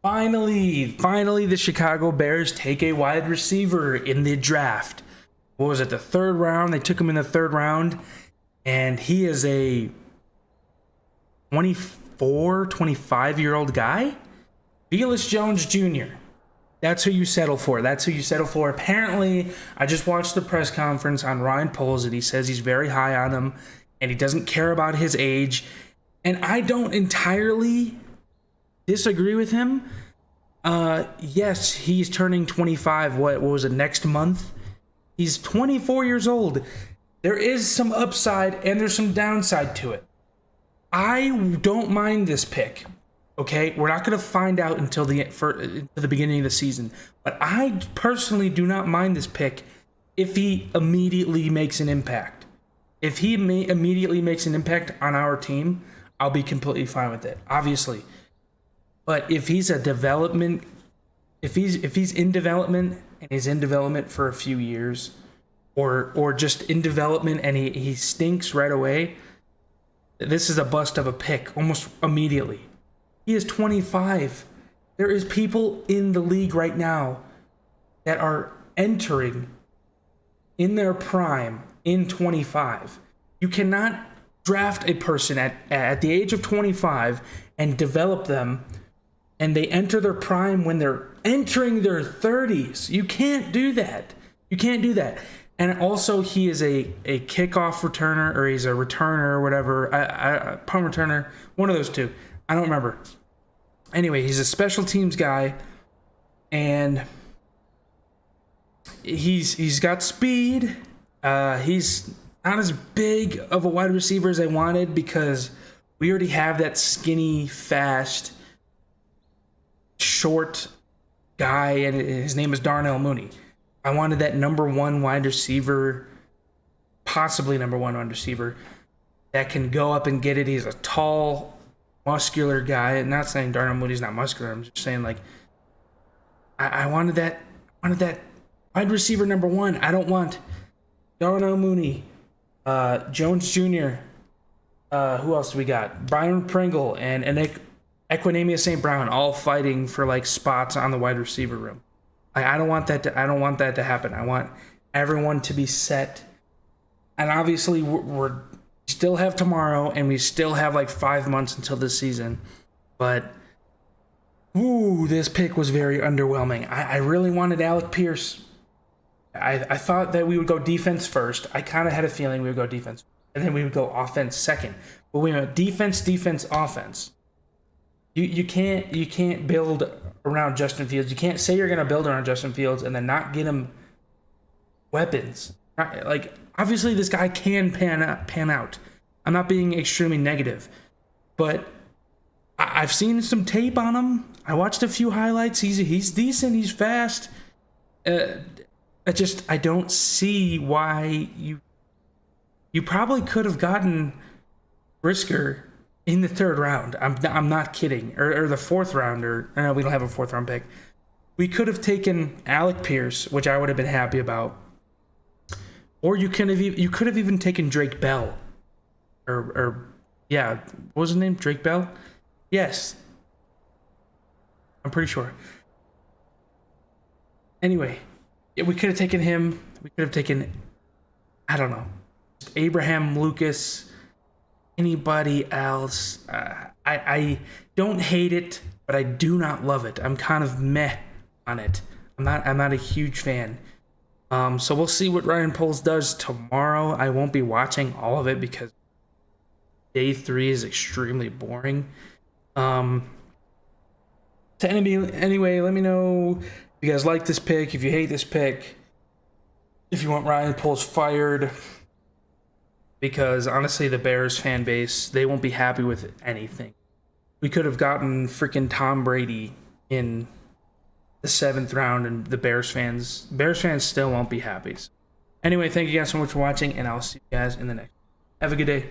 Finally, the Chicago Bears take a wide receiver in the draft. What was it, the third round? They took him in the third round, and he is a 24, 25-year-old guy. Velus Jones Jr. That's who you settle for. Apparently, I just watched the press conference on Ryan Poles, and he says he's very high on him, and he doesn't care about his age. And I don't entirely disagree with him. Yes, he's turning 25. What was it, next month? He's 24 years old. There is some upside and there's some downside to it. I don't mind this pick. Okay, we're not going to find out until the beginning of the season. But I personally do not mind this pick if he immediately makes an impact. If he immediately makes an impact on our team, I'll be completely fine with it, obviously. But if he's a development, if he's in development and he's in development for a few years, or just in development and he stinks right away, this is a bust of a pick almost immediately. He is 25. There is people in the league right now that are entering in their prime in 25. You cannot draft a person at the age of 25 and develop them, and they enter their prime when they're entering their 30s. You can't do that. And also, he is a kickoff returner, or he's a returner or whatever, a punt returner, one of those two. I don't remember. Anyway, he's a special teams guy, and he's got speed. He's not as big of a wide receiver as I wanted because we already have that skinny, fast, short guy, and his name is Darnell Mooney. I wanted that number one wide receiver, possibly number one wide receiver, that can go up and get it. He's a tall, muscular guy. I'm not saying Darnell Mooney's not muscular. I'm just saying, like, I wanted that wide receiver number one. I don't want Darnell Mooney, Jones Jr., who else do we got? Byron Pringle and Equinemius St. Brown all fighting for like spots on the wide receiver room. I don't want that to happen. I want everyone to be set. And obviously we still have tomorrow, and we still have like 5 months until this season. But this pick was very underwhelming. I really wanted Alec Pierce. I thought that we would go defense first. I kind of had a feeling we would go defense, and then we would go offense second. But we went defense, offense. You can't build around Justin Fields. You can't say you're going to build around Justin Fields and then not get him weapons. Like, obviously this guy can pan out. I'm not being extremely negative, but I've seen some tape on him. I watched a few highlights. He's decent. He's fast. I don't see why you probably could have gotten Brisker in the third round. I'm not kidding. Or the fourth round, or no, we don't have a fourth round pick. We could have taken Alec Pierce, which I would have been happy about. Or you could have even taken Drake Bell. Or what was his name? Drake Bell? Yes. I'm pretty sure. Anyway, we could have taken him. We could have taken, I don't know, Abraham Lucas. Anybody else. I don't hate it, but I do not love it. I'm kind of meh on it. I'm not a huge fan. So we'll see what Ryan Poles does tomorrow. I won't be watching all of it because day 3 is extremely boring. Anyway, let me know if you guys like this pick, if you hate this pick, if you want Ryan Poles fired. Because honestly, the Bears fan base, they won't be happy with anything. We could have gotten freaking Tom Brady in the 7th round, and the Bears fans still won't be happy. Anyway, thank you guys so much for watching, and I'll see you guys in the next. Have a good day.